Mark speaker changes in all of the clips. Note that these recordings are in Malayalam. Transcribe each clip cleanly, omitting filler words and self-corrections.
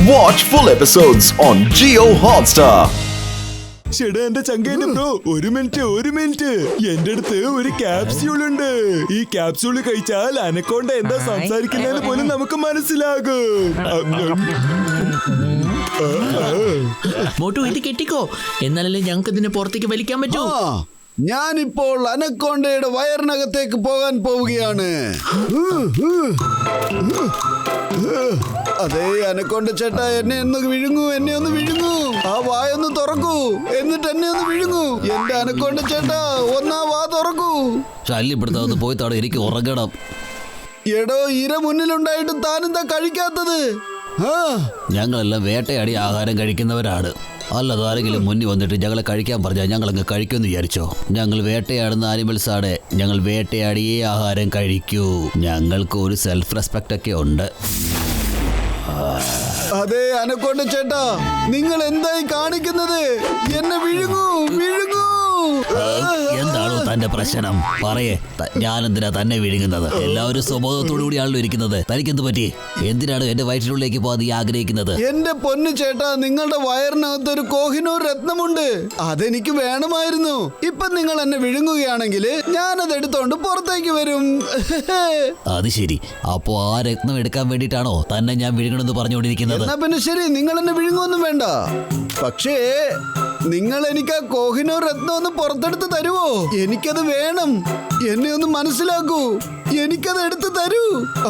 Speaker 1: Watch full episodes on Jio Hotstar.
Speaker 2: ചേട്ടാ എന്റെ ചങ്കേന്റെ ബ്രോ ഒരു മിനിറ്റ് എന്റെ അടുത്ത് ഒരു ക്യാപ്സ്യൂൾ ഉണ്ട്. ഈ ക്യാപ്സ്യൂൾ കഴിച്ചാൽ അനക്കോണ്ട എന്താ സംസാരിക്കുന്നതെന്ന് പോലും നമുക്ക് മനസ്സിലാകും.
Speaker 3: മോട്ടു ഇത് കെട്ടിക്കോ, എന്നാലല്ലേ ഞങ്ങൾക്ക് ഇതിനെ പുറത്തേക്ക് വലിക്കാൻ പറ്റൂ.
Speaker 4: ഞാനിപ്പോൾ അനക്കോണ്ടയുടെ വയറിനകത്തേക്ക് പോകാൻ പോവുകയാണ്. അതെ അനക്കോണ്ട ചേട്ടാ, എന്നെ ഒന്ന് വിഴുങ്ങൂ. ആ വായൊന്ന് തുറക്കൂ, എന്നിട്ട് എന്നെ ഒന്ന് വിഴുങ്ങൂ. എന്റെ അനക്കോണ്ട ചേട്ടാ, ഒന്നാ വാ തുറക്കൂ.
Speaker 5: ശല്യപ്പെടുത്താതെ പോയി താടെ, എനിക്ക് ഉറങ്ങണം.
Speaker 4: എടോ, ഇര മുന്നിലുണ്ടായിട്ട് താനെന്താ കഴിക്കാത്തത്?
Speaker 5: ഞങ്ങളെല്ലാം വേട്ടയാടി ആഹാരം കഴിക്കുന്നവരാണ്. അല്ലാതെ ആരെങ്കിലും മുന്നിൽ വന്നിട്ട് ഞങ്ങളെ കഴിക്കാൻ പറഞ്ഞാൽ ഞങ്ങളങ്ങ് കഴിക്കുമെന്ന് വിചാരിച്ചോ? ഞങ്ങൾ വേട്ടയാടുന്ന ആനിമൽസ് ആണ്. ഞങ്ങൾ വേട്ടയാടിയേ ആഹാരം കഴിക്കൂ. ഞങ്ങൾക്ക് ഒരു സെൽഫ് റെസ്പെക്റ്റ് ഒക്കെ ഉണ്ട്.
Speaker 4: അതെ അനക്കോണ്ട ചേട്ടാ, നിങ്ങൾ എന്തായി കാണിക്കുന്നത്? എന്നെ വിഴുങ്ങൂ.
Speaker 5: എന്താണോ തന്റെ പ്രശ്നം? പറയേ, ഞാനെന്തിനാ തന്നെ വിഴുങ്ങുന്നത്? എല്ലാവരും സ്വബോധത്തോടു കൂടിയാണല്ലോ ഇരിക്കുന്നത്. തനിക്കെന്ത് പറ്റി? എന്തിനാണ് എന്റെ വയറ്റിനുള്ളിലേക്ക് പോകാൻ നീ ആഗ്രഹിക്കുന്നത്?
Speaker 4: എന്റെ പൊന്നു ചേട്ടാ, നിങ്ങളുടെ വയറിനകത്ത് ഒരു കോഹിനൂർ രത്നമുണ്ട്. അതെനിക്ക് വേണമായിരുന്നു. ഇപ്പൊ നിങ്ങൾ എന്നെ വിഴുങ്ങുകയാണെങ്കിൽ ഞാനത് എടുത്തോണ്ട് പുറത്തേക്ക് വരും.
Speaker 5: അത് ശരി. അപ്പോ ആ രത്നം എടുക്കാൻ വേണ്ടിയിട്ടാണോ തന്നെ ഞാൻ വിഴുങ്ങണമെന്ന് പറഞ്ഞുകൊണ്ടിരിക്കുന്നത്?
Speaker 4: എന്നാ പിന്നെ ശരി, നിങ്ങൾ എന്നെ വിഴുങ്ങൊന്നും വേണ്ട. പക്ഷേ നിങ്ങൾ എനിക്ക് ആ കോഹിനൂർ രത്നം ഒന്ന് പുറത്തെടുത്ത് തരുവോ? എനിക്കത് വേണം. എന്നെ ഒന്ന് മനസ്സിലാക്കൂ. എനിക്കത് എടുത്ത് തരൂ.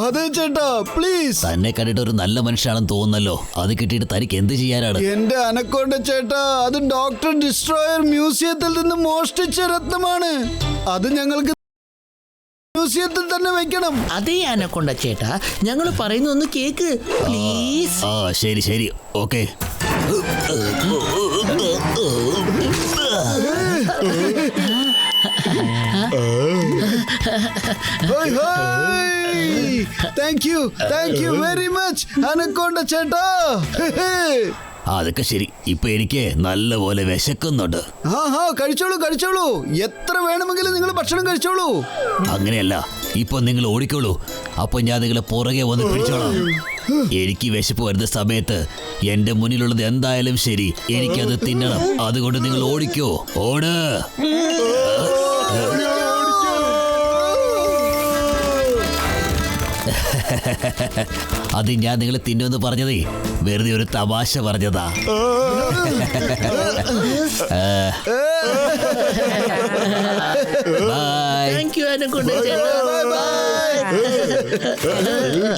Speaker 4: അതെ ചേട്ടാ, പ്ലീസ്.
Speaker 5: തന്നെ കണ്ടിട്ട് ഒരു നല്ല മനുഷ്യനാണെന്ന് തോന്നുന്നല്ലോ. അത് കിട്ടിയിട്ട് തനിക്ക് എന്ത് ചെയ്യാനാണ്?
Speaker 4: എന്റെ അനക്കോണ്ട ചേട്ടാ, അത് ഡോക്ടർ ഡിസ്ട്രോയർ മ്യൂസിയത്തിൽ നിന്ന് മോഷ്ടിച്ച രത്നമാണ്. അത് ഞങ്ങൾക്ക് മ്യൂസിയത്തിൽ തന്നെ വെക്കണം.
Speaker 3: അതേ അനക്കൊണ്ട ചേട്ടാ, ഞങ്ങൾ പറയുന്ന ഒന്ന് കേക്ക് പ്ലീസ്.
Speaker 5: ആ ശരി okay.
Speaker 4: Thank you very much anaconda ചേട്ടാ.
Speaker 5: അതൊക്കെ ശരി. ഇപ്പൊ എനിക്ക് നല്ലപോലെ വിശക്കുന്നുണ്ട്.
Speaker 4: കഴിച്ചോളൂ. എത്ര വേണമെങ്കിലും നിങ്ങൾ ഭക്ഷണം കഴിച്ചോളൂ.
Speaker 5: അങ്ങനെയല്ല, ഇപ്പൊ നിങ്ങൾ ഓടിക്കോളൂ. അപ്പൊ ഞാൻ നിങ്ങളെ പുറകെ വന്ന് പിടിച്ചോളാം. എനിക്ക് വിശപ്പ് വരുന്ന സമയത്ത് എന്റെ മുന്നിലുള്ളത് എന്തായാലും ശരി, എനിക്കത് തിന്നണം. അതുകൊണ്ട് നിങ്ങൾ ഓടിക്കോ, ഓട്. അത് ഞാൻ നിങ്ങളെ തിന്നുമെന്ന് പറഞ്ഞതേ വെറുതെ ഒരു തമാശ പറഞ്ഞതാ.
Speaker 3: താങ്ക് യു അനക്കൊണ്ട ചേട്ടാ.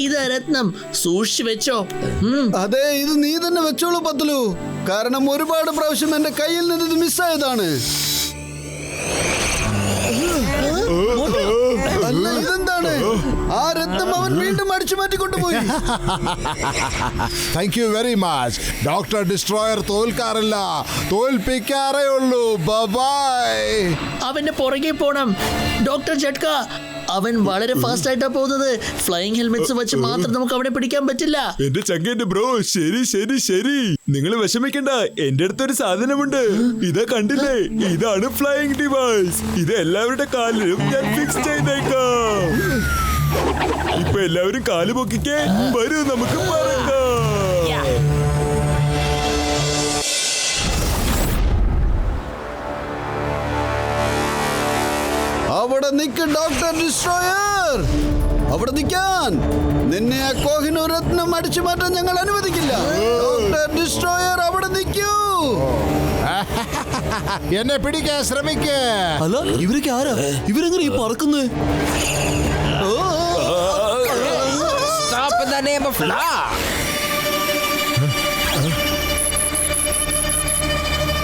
Speaker 3: ഇതാ രത്നം, സൂക്ഷിച്ചു വെച്ചോ.
Speaker 4: അതെ, ഇത് നീ തന്നെ വെച്ചോളൂ പത്തലു. കാരണം ഒരുപാട് പ്രാവശ്യം എന്റെ കയ്യിൽ നിന്ന് ഇത് മിസ്സായതാണ്. അല്ല, ഇതെന്താണ്? ആ രത്നം അവൻ വീണ്ടും അടിച്ചു മാറ്റിക്കൊണ്ടുപോയി.
Speaker 6: Thank you very much. Doctor destroyer തോൽക്കാറില്ല, തോൽപ്പിക്കാറേ ഉള്ളൂ. ബൈ.
Speaker 3: അവന്റെ പുറകെ പോണം ഡോക്ടർ ജട്ക. അവൻ വളരെ ഫാസ്റ്റ് ആയിട്ടാ പോകുന്നത്. ഫ്ലൈയിങ് ഹെൽമെറ്റ്സ് വെച്ച് മാത്രം നമുക്ക് അവനെ പിടിക്കാൻ പറ്റില്ല.
Speaker 2: എന്റെ ചങ്കേന്റെ ബ്രോ ശരി. നിങ്ങൾ വിഷമിക്കണ്ട, എന്റെ അടുത്തൊരു സാധനമുണ്ട്. ഇതാ കണ്ടില്ലേ, ഇതാണ് ഫ്ലൈയിങ് ഡിവൈസ്. ഇത് എല്ലാവരുടെ കാലിലും ഞാൻ ഫിക്സ് ചെയ്തേക്കാം. ഇപ്പൊ എല്ലാവരും കാല് പൊക്കിക്കേ, വരൂ നമുക്ക് പറക്കാം.
Speaker 4: അവിടെ നിൽക്ക് ഡോക്ടർ ഡിസ്ട്രോയർ. അവിടെ നിൽക്കാൻ. നിന്നെ ആ കോഹിനൂർ രത്നം അടിച്ചു മാറ്റാൻ ഞങ്ങൾ അനുവദിക്കില്ല. ഡോക്ടർ ഡിസ്ട്രോയർ, അവിടെ നിൽക്കൂ.
Speaker 6: എന്നെ പിടിക്കാൻ ശ്രമിക്കേ.
Speaker 2: അല്ല, ഇവരൊക്കെ ആരാ? ഇവരെങ്ങനെ ഈ പറക്കുന്നത്?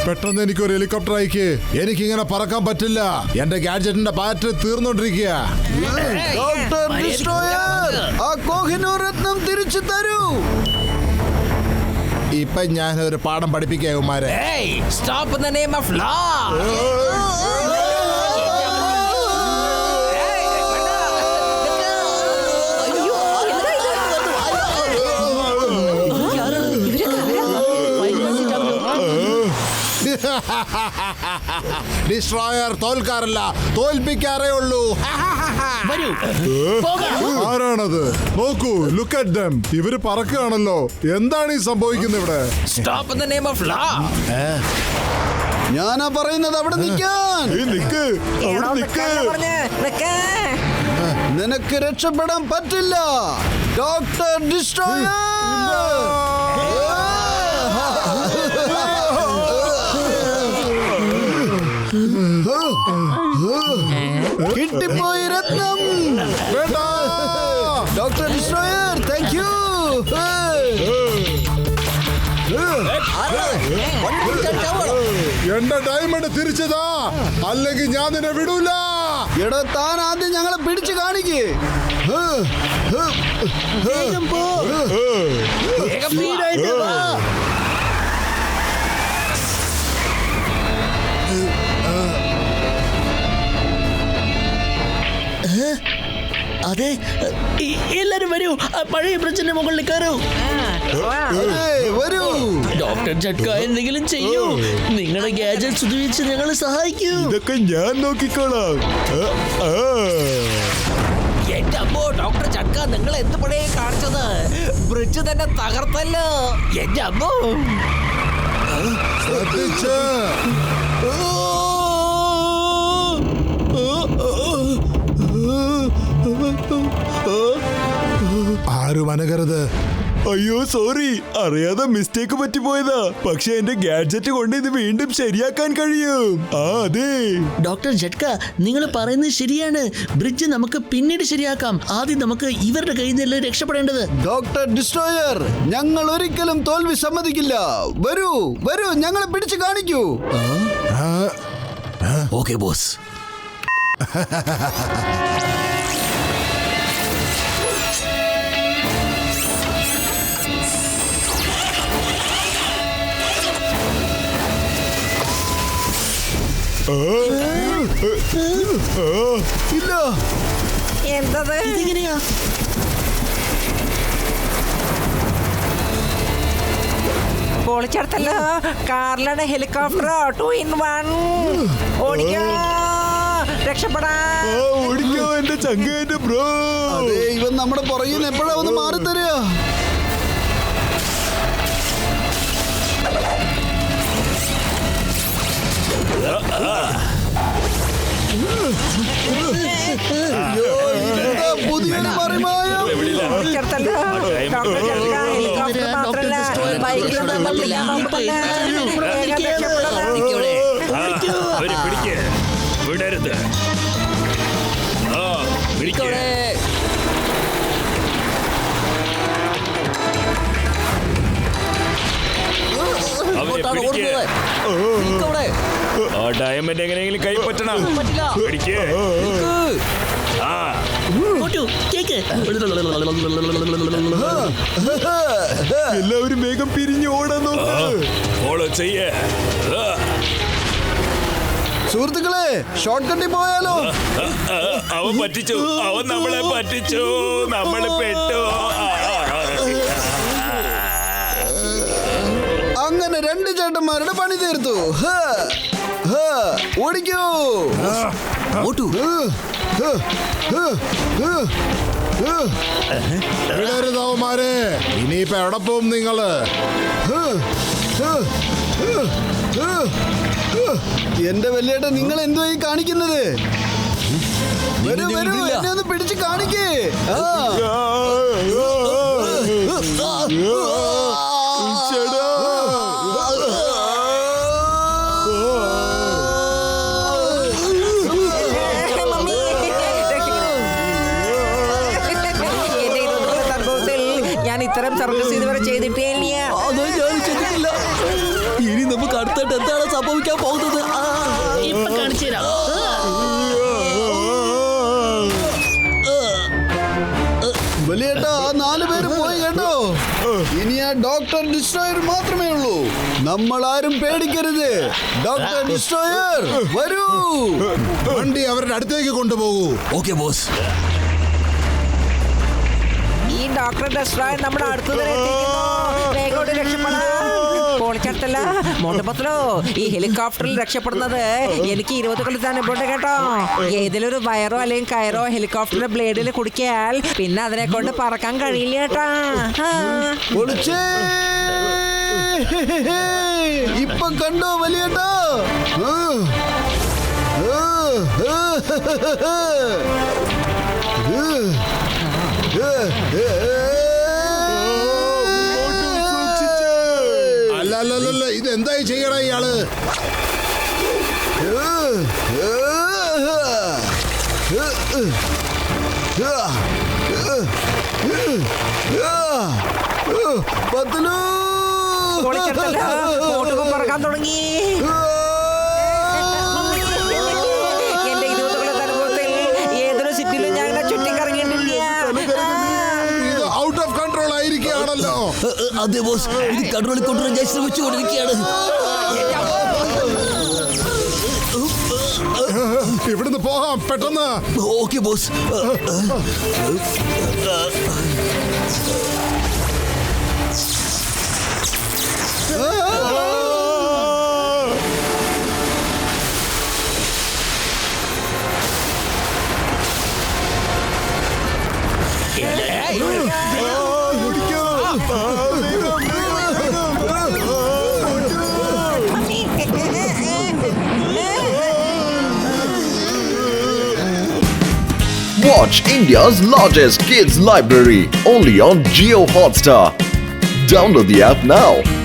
Speaker 6: പെട്ടെന്ന് എനിക്കൊരു ഹെലികോപ്റ്റർ അയക്ക്. എനിക്കിങ്ങനെ പറക്കാൻ പറ്റില്ല. എന്റെ ഗാഡ്ജറ്റിന്റെ ബാറ്ററി തീർന്നോണ്ടിരിക്കുക.
Speaker 4: ഡോക്ടർ ഡിസ്ട്രോയർ, ആ കോഹിനൂർ രത്നം തിരിച്ചു തരൂ.
Speaker 6: ഇപ്പൊ ഞാൻ ഒരു പാഠം പഠിപ്പിക്കാം ഇവന്മാരെ. ഡിസ്ട്രോയർ തോൽക്കാറില്ല, തോൽപ്പിക്കാറേ ഉള്ളൂ.
Speaker 3: വരൂ പോകാം.
Speaker 6: ആരാണത്? നോക്കൂ, ലുക്ക് അറ്റ് ദം. ഇവര് പറക്കുകയാണല്ലോ. എന്താണ് ഈ സംഭവിക്കുന്നത് ഇവിടെ?
Speaker 7: Stop in the name of law.
Speaker 4: ഞാനാ പറയുന്നത് അവിടെ നിൽക്കാൻ.
Speaker 2: നിക്ക് അവിടെ നിക്ക്.
Speaker 4: നിനക്ക് രക്ഷപ്പെടാൻ പറ്റില്ല ഡോക്ടർ ഡിസ്ട്രോയർ. കിട്ടിപ്പോയി രത്നം.
Speaker 6: വേണ്ട.
Speaker 4: Doctor destroyer, thank you.
Speaker 6: എന്റെ ഡയമണ്ട് തിരിച്ചതാ, അല്ലെങ്കിൽ ഞാൻ നിന്നെ വിടൂല.
Speaker 4: എടാ, താൻ ആദ്യം ഞങ്ങളെ പിടിച്ചു കാണിക്കേ.
Speaker 3: വേഗം പോ. സ്പീഡായിട്ട് വാ. അതെ, എല്ലാരും വരൂ. പഴയ ബ്രിഡ്ജിന്റെ മുകളിൽ കയറൂ.
Speaker 4: വരൂ
Speaker 3: ഡോക്ടർ ജട്ക, എന്തെങ്കിലും ചെയ്യൂ. നിങ്ങളുടെ ഗാഡ്ജറ്റ്സ് ഉപയോഗിച്ച് ഞങ്ങളെ സഹായിക്കൂ.
Speaker 2: ഇതൊക്കെ ഞാൻ നോക്കിക്കോളാം.
Speaker 7: എന്റെ അമ്മോ, ഡോക്ടർ ചക്ക, നിങ്ങൾ എന്ത് പണിയെ കാണിച്ചത്? ബ്രിഡ്ജ് തന്നെ തകർത്തല്ലോ. എന്റെ അമ്മോ.
Speaker 6: ശ്രദ്ധിച്ച്. ആരും അനകരുത്.
Speaker 2: അയ്യോ സോറി, അറിയാതെ മിസ്റ്റേക്ക് പറ്റിപ്പോയതാ. പക്ഷെ എന്റെ ഗാഡ്ജറ്റ് കൊണ്ട് ഇത് വീണ്ടും ശരിയാക്കാൻ കഴിയും. അതെ
Speaker 3: ഡോക്ടർ ജട്ക, നിങ്ങൾ പറയുന്നത് ശരിയാണ്. ബ്രിഡ്ജ് നമുക്ക് പിന്നീട് ശരിയാക്കാം. ആദ്യം നമുക്ക് ഇവരുടെ കയ്യിൽ നിന്ന് രക്ഷപ്പെടേണ്ടത്.
Speaker 4: ഡോക്ടർ ഡിസ്ട്രോയർ, ഞങ്ങൾ ഒരിക്കലും തോൽവി സമ്മതിക്കില്ല. വരൂ വരൂ, ഞങ്ങളെ പിടിച്ചു കാണിക്കൂ.
Speaker 5: Okay boss.
Speaker 4: ഇല്ല,
Speaker 7: എന്തത്?
Speaker 3: ഇതെങ്ങനെയാ?
Speaker 7: പൊളിച്ചെടുത്തല്ലോ. കാറിലാണ് ഹെലികോപ്റ്റർ 2 in 1. ഓടിക്കോ, രക്ഷപ്പെടാ.
Speaker 2: ഓടിക്കോ എന്റെ ചങ്ക, എന്റെ ബ്രോ.
Speaker 4: അതെ, ഇവൻ നമ്മുടെ പുറകിൽ നിന്ന് എപ്പോഴാ ഒന്ന് മാറി തരിക. പുതിയൊരു മറിമായം.
Speaker 7: പൊളിച്ചെടുത്തല്ലോ. ഡോക്ടർ ചക്ക, ഹെലികോപ്റ്റർ മാത്രല്ല, ബൈക്കിലൊന്നും പറ്റില്ല. വേഗം രക്ഷപ്പെടാ.
Speaker 8: അവരെ പിടിക്ക്, വിടരുത്. പിടിക്കേ. ആ ഡയമണ്ട് എങ്ങനെയെങ്കിലും കൈപ്പറ്റണം. പിടിക്കേ.
Speaker 3: ഓട്ടു, കേക്ക്.
Speaker 2: എല്ലാവരും വേഗം പിരിഞ്ഞ് ഓടാൻ നോക്ക്.
Speaker 8: ഫോളോ ചെയ്യേ.
Speaker 4: സുഹൃത്തുക്കളെ, ഷോർട്ട് കട്ടിൽ പോയാലോ?
Speaker 8: അവൻ പറ്റിച്ചു, അവൻ നമ്മളെ പറ്റിച്ചു, നമ്മള് പെട്ടു.
Speaker 4: അങ്ങനെ രണ്ട് ചേട്ടന്മാരുടെ പണി തീർത്തു. ഓടിക്കൂ.
Speaker 6: വിടരുതവന്മാരെ. ഇനിയിപ്പോ എവിടെ പോവും നിങ്ങള്?
Speaker 4: എന്റെ വലിയേട്ട, നിങ്ങൾ എന്തോ ഈ കാണിക്കുന്നത്? വരൂ വരൂ, എന്നെ ഒന്ന് പിടിച്ച് കാണിക്കേ.
Speaker 2: ചേടാ.
Speaker 7: ഞാൻ ഇത്തരം സർവീസ് ഇതുവരെ ചെയ്തിട്ടേ ഇല്ല.
Speaker 3: അതോ ഞാൻ ചെയ്തിട്ടില്ല. ഇനി നമുക്ക് അടുത്തായിട്ട് എന്താണ് സംഭവിക്കാൻ പോകുന്നത്? ഇപ്പൊ കാണിച്ചു തരാം.
Speaker 4: വലിയേട്ട, ആ 4 പേര് പോയി കേട്ടോ. ഇനി ആ ഡോക്ടർ ഡിസ്ട്രോയർ മാത്രമേ ഉള്ളൂ. നമ്മൾ ആരും പേടിക്കരുത്. ഡോക്ടർ ഡിസ്ട്രോയർ, വരൂ.
Speaker 6: വണ്ടി അവരുടെ അടുത്തേക്ക് കൊണ്ടുപോകൂ.
Speaker 5: Okay boss.
Speaker 7: ഈ ഡോക്ടർ ഡിസ്ട്രോയർ നമ്മുടെ അടുത്ത് തന്നെ എത്തിക്കുന്നു. വേഗം രക്ഷപ്പെടാം. പൊളിച്ചെടുത്തല്ലോ. അല്ല മോട്ടപ്പത്തിലോ ഈ ഹെലികോപ്റ്ററിൽ രക്ഷപ്പെടുന്നത് എനിക്ക് 20 കൊല്ലത്തെ അനുഭവം കേട്ടോ. ഏതിലൊരു വയറോ അല്ലെങ്കിൽ കയറോ ഹെലികോപ്റ്ററിന്റെ ബ്ലേഡിൽ കുടിക്കാൽ പിന്നെ അതിനെ കൊണ്ട് പറക്കാൻ കഴിയില്ല കേട്ടാ.
Speaker 4: പൊളിച്ചേ. ഇപ്പൊ കണ്ടോ വലിയേട്ടാ?
Speaker 6: അല്ല ഇത് എന്തായി ചെയ്യണ ഇയാള്?
Speaker 4: പത്തലു
Speaker 7: പറക്കാൻ തുടങ്ങി. എന്റെ 20 കൊല്ലത്തെ അനുഭവത്തിൽ ഏതൊരു സിറ്റിയിലും ഞാൻ ചുറ്റിക്കറങ്ങിയിട്ടില്ല.
Speaker 6: ഇത് ഔട്ട് ഓഫ് കൺട്രോൾ ആയിരിക്കുകയാണല്ലോ.
Speaker 5: അതെ ബോസ്, ഇത് കൺട്രോളിൽ കൊണ്ടുവരാൻ ഞാൻ ശ്രമിച്ചുകൊണ്ടിരിക്കുകയാണ്.
Speaker 6: ഇവിടുന്ന് പോകാം പെട്ടെന്ന്.
Speaker 5: Okay boss.
Speaker 1: Watch India's largest kids library only on Jio Hotstar. Download the app now.